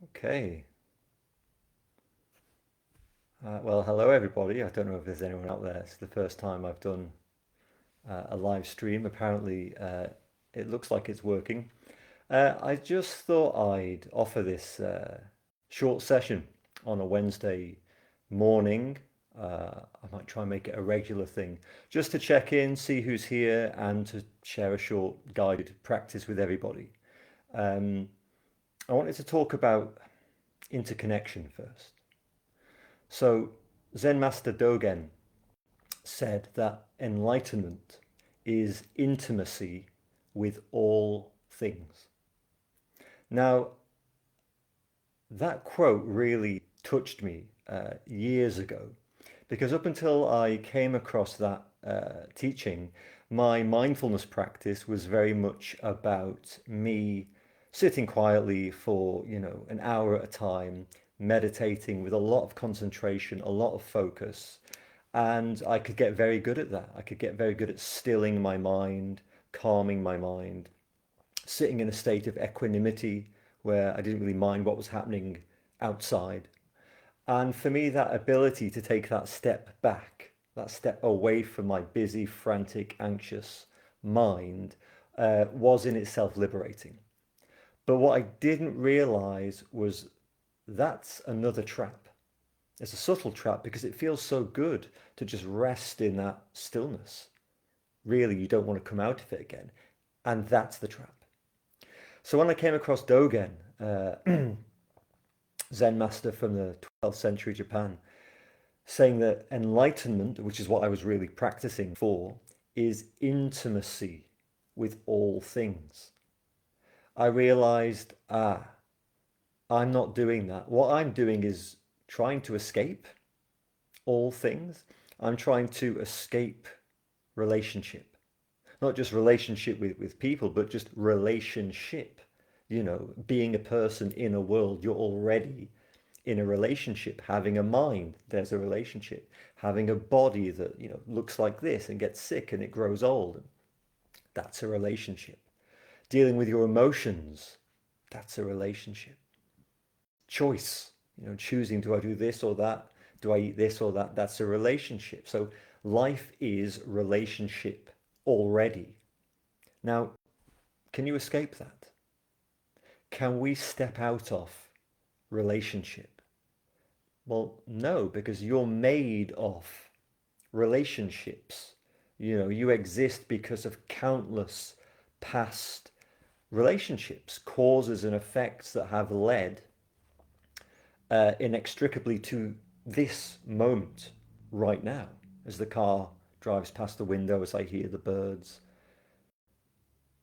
Okay. Well, hello everybody. I don't know if there's anyone out there. It's the first time I've done a live stream. Apparently, it looks like it's working. I just thought I'd offer this short session on a Wednesday morning. I might try and make it a regular thing, just to check in, see who's here, and to share a short guided practice with everybody. Um, I wanted to talk about interconnection first. So, Zen Master Dogen said that enlightenment is intimacy with all things. Now, that quote really touched me years ago because up until I came across that teaching, my mindfulness practice was very much about me sitting quietly for, an hour at a time, meditating with a lot of concentration, a lot of focus. And I could get very good at that. I could get very good at stilling my mind, calming my mind, sitting in a state of equanimity where I didn't really mind what was happening outside. And for me, that ability to take that step back, that step away from my busy, frantic, anxious mind, was in itself liberating. But what I didn't realize was that's another trap. It's a subtle trap because it feels so good to just rest in that stillness. Really, you don't want to come out of it again. And that's the trap. So when I came across Dogen, Zen master from the 12th century Japan, saying that enlightenment, which is what I was really practicing for, is intimacy with all things. I realized, I'm not doing that. What I'm doing is trying to escape all things. I'm trying to escape relationship. Not just relationship with people, but just relationship. Being a person in a world, you're already in a relationship. Having a mind, there's a relationship. Having a body that, looks like this and gets sick and it grows old, that's a relationship. Dealing with your emotions, that's a relationship. Choice, choosing, do I do this or that? Do I eat this or that? That's a relationship. So life is relationship already. Now, can you escape that? Can we step out of relationship? Well, no, because you're made of relationships. You exist because of countless past relationships, causes and effects that have led inextricably to this moment right now. As the car drives past the window, as I hear the birds,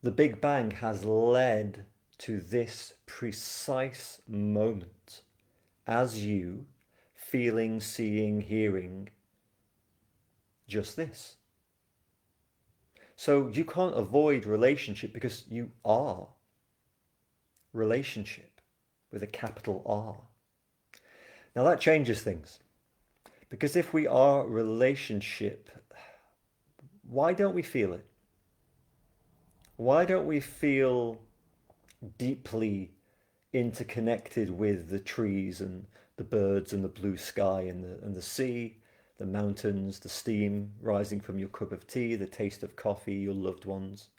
the Big Bang has led to this precise moment as you feeling, seeing, hearing just this. So you can't avoid relationship because you are relationship with a capital R. Now that changes things because if we are relationship, why don't we feel it? Why don't we feel deeply interconnected with the trees and the birds and the blue sky and the sea, the mountains, the steam rising from your cup of tea, the taste of coffee, your loved ones?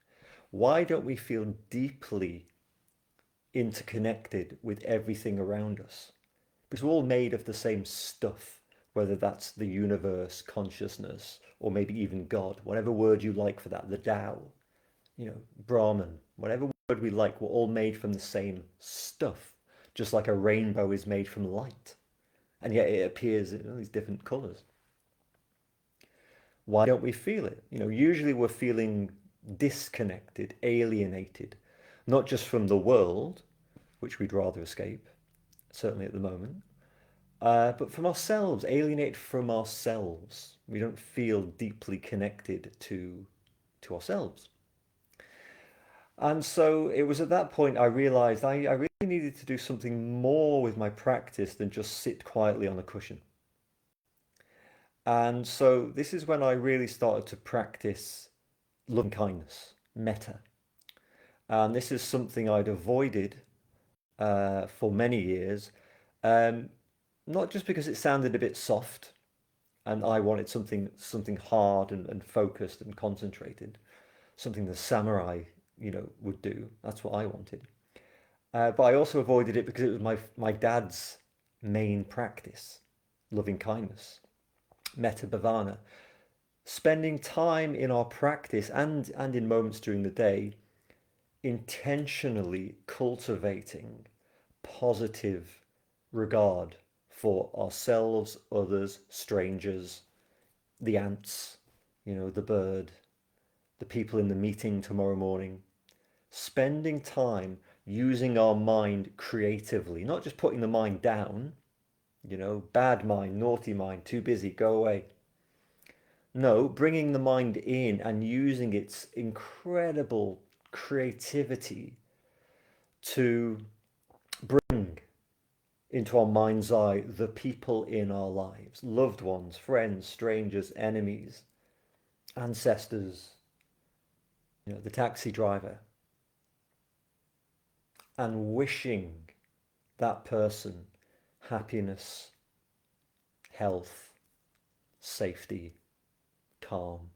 Why don't we feel deeply interconnected with everything around us? Because we're all made of the same stuff, whether that's the universe, consciousness, or maybe even God, whatever word you like for that, the Tao, Brahman, whatever word we like, we're all made from the same stuff, just like a rainbow is made from light. And yet it appears in all these different colors. Why don't we feel it? Usually we're feeling disconnected, alienated, not just from the world, which we'd rather escape, certainly at the moment, but from ourselves, alienated from ourselves. We don't feel deeply connected to ourselves. And so it was at that point I realized I really needed to do something more with my practice than just sit quietly on a cushion. And so this is when I really started to practice loving kindness, metta. And this is something I'd avoided for many years. Um, Not just because it sounded a bit soft and I wanted something hard and focused and concentrated, something the samurai, would do. That's what I wanted. But I also avoided it because it was my dad's main practice, loving kindness, metta bhavana. Spending time in our practice and in moments during the day, intentionally cultivating positive regard for ourselves, others, strangers, the ants, the bird, the people in the meeting tomorrow morning. Spending time using our mind creatively, not just putting the mind down, bad mind, naughty mind, too busy, go away. No, bringing the mind in and using its incredible creativity to bring into our mind's eye the people in our lives, loved ones, friends, strangers, enemies, ancestors, the taxi driver, and wishing that person happiness, health, safety, calm,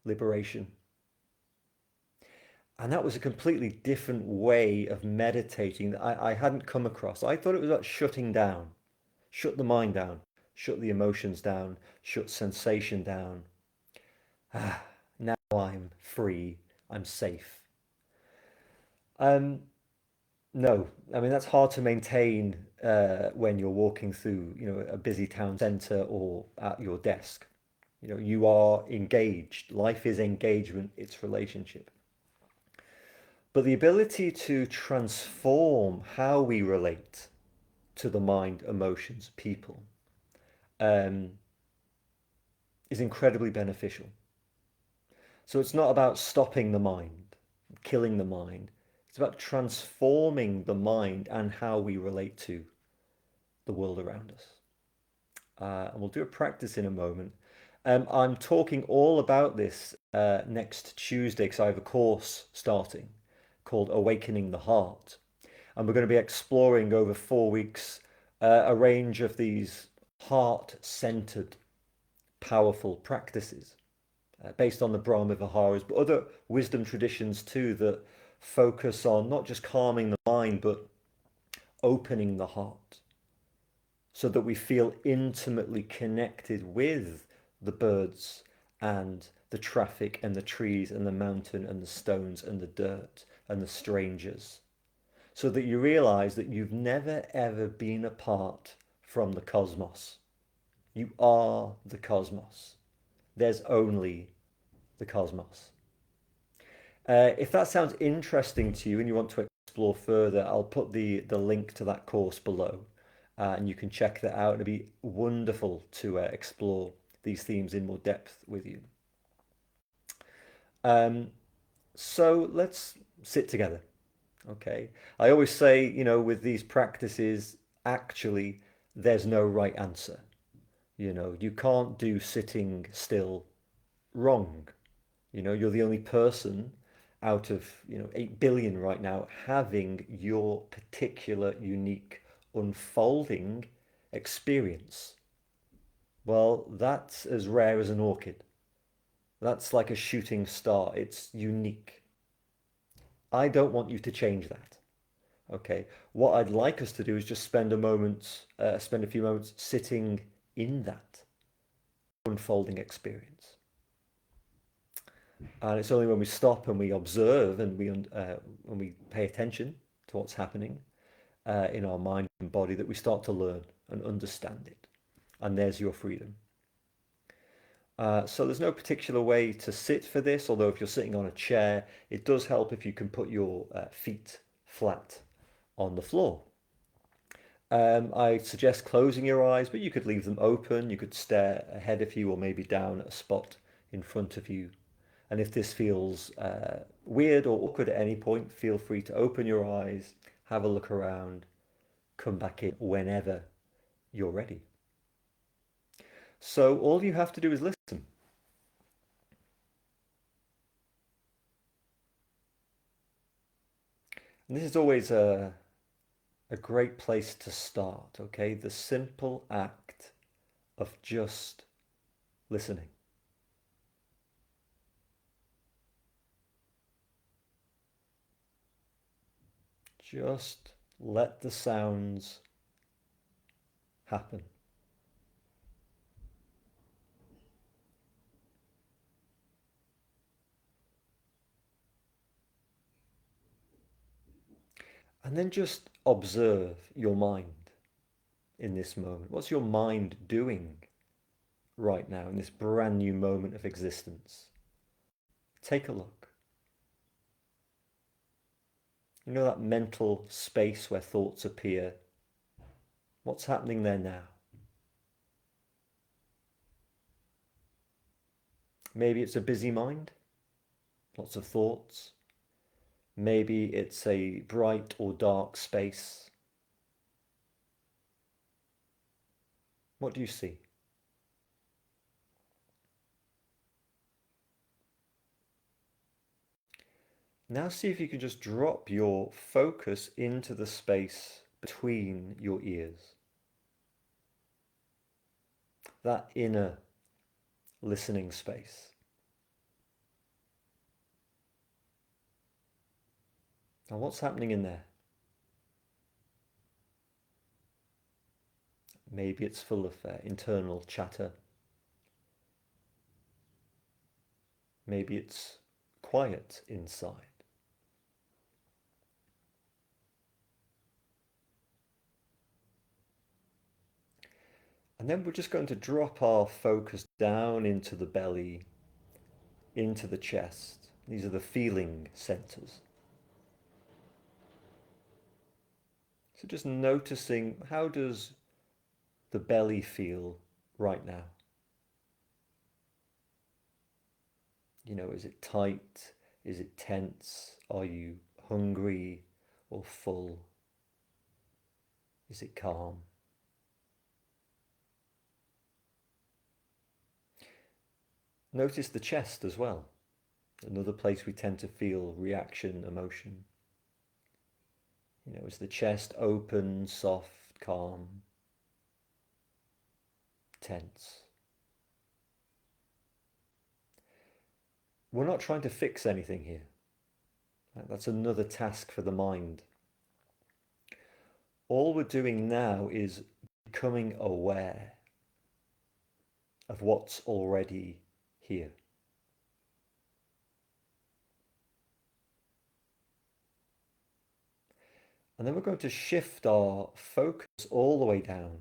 liberation. And that was a completely different way of meditating that I hadn't come across. I thought it was about shutting down, shut the mind down, shut the emotions down, shut sensation down. Ah, now I'm free, I'm safe. Um, no, I mean that's hard to maintain when you're walking through, a busy town centre or at your desk. You are engaged. Life is engagement, it's relationship. But the ability to transform how we relate to the mind, emotions, people, um, is incredibly beneficial. So it's not about stopping the mind, killing the mind. It's about transforming the mind and how we relate to the world around us. And we'll do a practice in a moment. I'm talking all about this next Tuesday because I have a course starting called Awakening the Heart. And we're going to be exploring over 4 weeks a range of these heart-centered, powerful practices based on the Brahma Viharas, but other wisdom traditions too that focus on not just calming the mind, but opening the heart so that we feel intimately connected with the birds and the traffic and the trees and the mountain and the stones and the dirt and the strangers. So that you realize that you've never ever been apart from the cosmos. You are the cosmos. There's only the cosmos. If that sounds interesting to you and you want to explore further, I'll put the link to that course below and you can check that out. It'd be wonderful to explore these themes in more depth with you. Um, so let's sit together, okay? I always say, with these practices, actually, there's no right answer. You can't do sitting still wrong. You're the only person out of, 8 billion right now having your particular unique unfolding experience. Well, that's as rare as an orchid. That's like a shooting star. It's unique. I don't want you to change that. Okay. What I'd like us to do is just spend a few moments sitting in that unfolding experience. And it's only when we stop and we observe and when we pay attention to what's happening in our mind and body that we start to learn and understand it. And there's your freedom. So there's no particular way to sit for this, although if you're sitting on a chair, it does help if you can put your feet flat on the floor. I suggest closing your eyes, but you could leave them open. You could stare ahead of you or maybe down at a spot in front of you. And if this feels weird or awkward at any point, feel free to open your eyes, have a look around, come back in whenever you're ready. So all you have to do is listen. And this is always a great place to start, okay? The simple act of just listening. Just let the sounds happen. And then just observe your mind in this moment. What's your mind doing right now in this brand new moment of existence? Take a look. You know that mental space where thoughts appear? What's happening there now? Maybe it's a busy mind, lots of thoughts. Maybe it's a bright or dark space. What do you see? Now see if you can just drop your focus into the space between your ears. That inner listening space. Now what's happening in there? Maybe it's full of internal chatter. Maybe it's quiet inside. And then we're just going to drop our focus down into the belly, into the chest. These are the feeling centers. So just noticing, how does the belly feel right now? You know, is it tight? Is it tense? Are you hungry or full? Is it calm? Notice the chest as well. Another place we tend to feel reaction, emotion. You know, is the chest open, soft, calm, tense? We're not trying to fix anything here. That's another task for the mind. All we're doing now is becoming aware of what's already here. And then we're going to shift our focus all the way down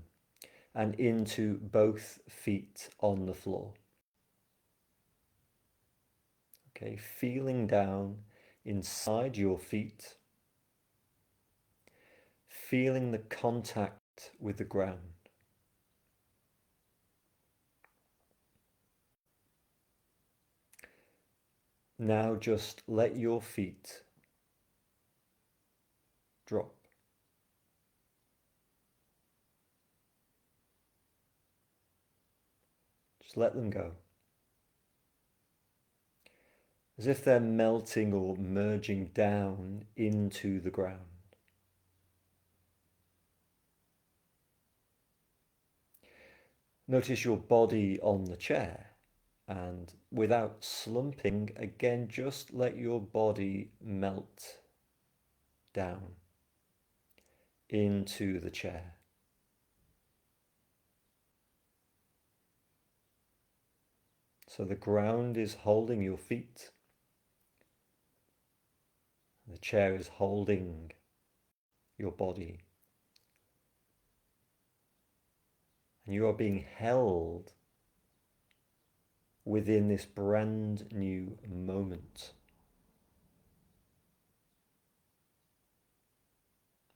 and into both feet on the floor. Okay, feeling down inside your feet, feeling the contact with the ground. Now just let your feet drop. Just let them go. As if they're melting or merging down into the ground. Notice your body on the chair, and without slumping, again, just let your body melt down into the chair. So the ground is holding your feet. The chair is holding your body. And you are being held within this brand new moment.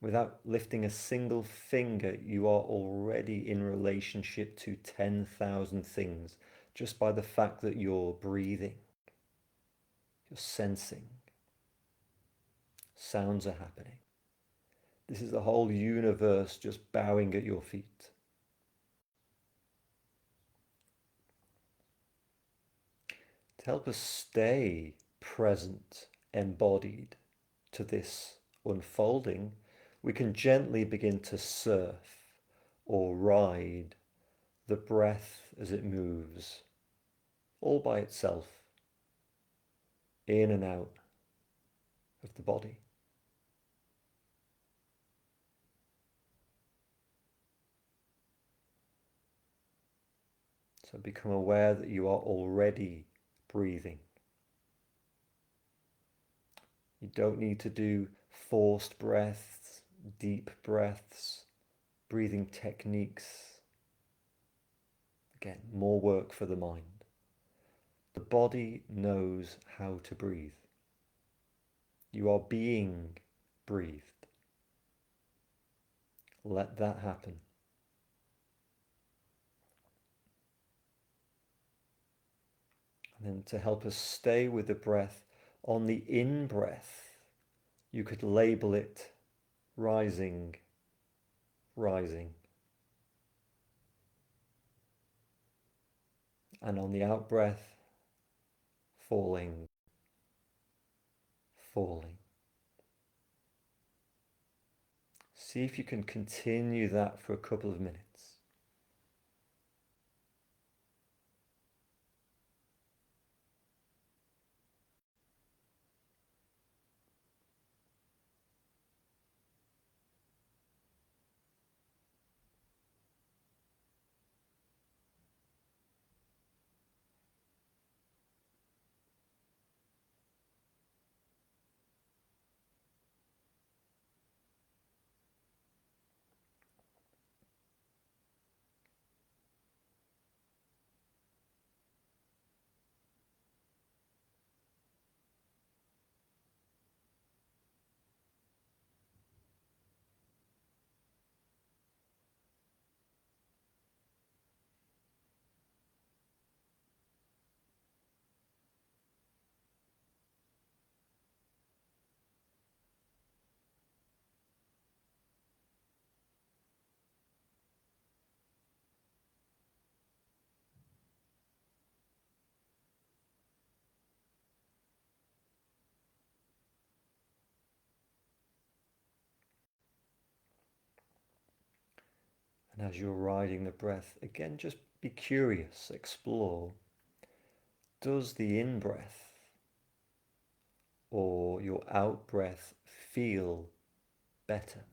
Without lifting a single finger, you are already in relationship to 10,000 things just by the fact that you're breathing, you're sensing. Sounds are happening. This is the whole universe just bowing at your feet. To help us stay present, embodied to this unfolding, we can gently begin to surf or ride the breath as it moves all by itself in and out of the body. So become aware that you are already breathing. You don't need to do forced breaths, deep breaths, breathing techniques. Again, more work for the mind. The body knows how to breathe. You are being breathed. Let that happen. And then to help us stay with the breath, on the in-breath, you could label it rising, rising. And on the out-breath, falling, falling. See if you can continue that for a couple of minutes. And as you're riding the breath, again, just be curious, explore. Does the in-breath or your out-breath feel better?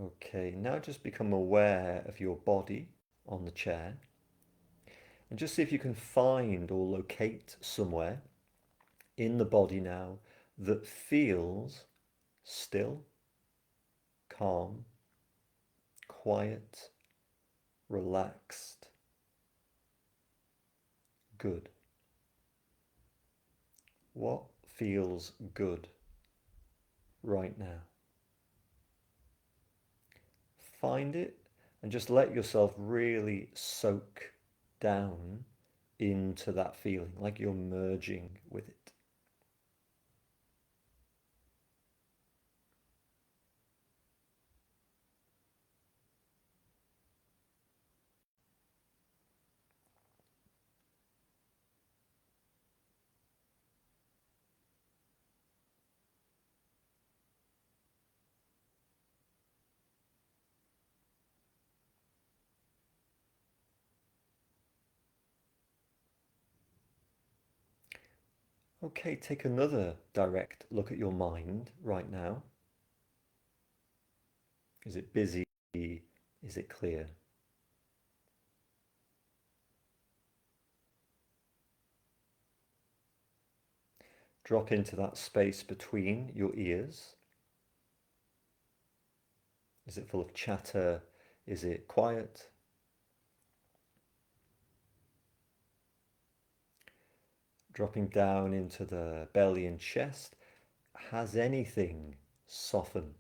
Okay, now just become aware of your body on the chair and just see if you can find or locate somewhere in the body now that feels still, calm, quiet, relaxed, good. What feels good right now? Find it and just let yourself really soak down into that feeling, like you're merging with it. Okay, take another direct look at your mind right now. Is it busy? Is it clear? Drop into that space between your ears. Is it full of chatter? Is it quiet? Dropping down into the belly and chest. Has anything softened,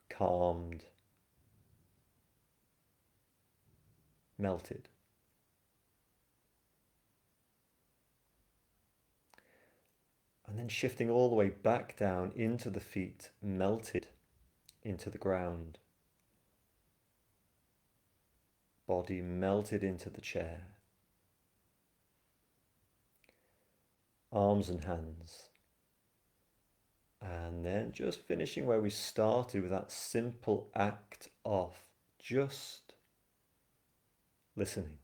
calmed, melted? And then shifting all the way back down into the feet, melted into the ground. Body melted into the chair. Arms and hands. And then just finishing where we started with that simple act of just listening.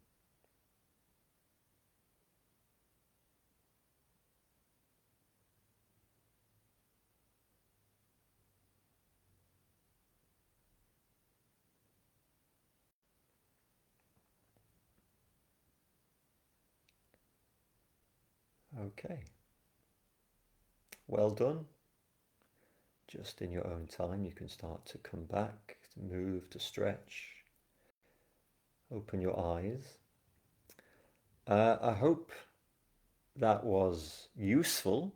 Okay, well done. Just in your own time, you can start to come back, to move, to stretch. Open your eyes. I hope that was useful.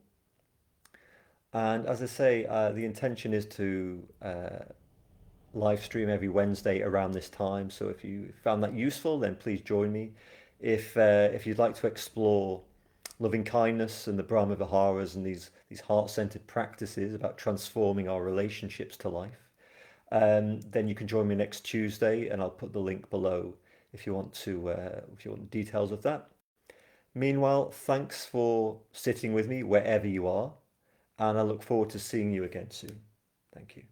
And as I say, the intention is to live stream every Wednesday around this time. So if you found that useful, then please join me. If you'd like to explore loving kindness and the Brahma Viharas and these heart-centered practices about transforming our relationships to life, then you can join me next Tuesday, and I'll put the link below if you want details of that. Meanwhile, thanks for sitting with me wherever you are, and I look forward to seeing you again soon. Thank you.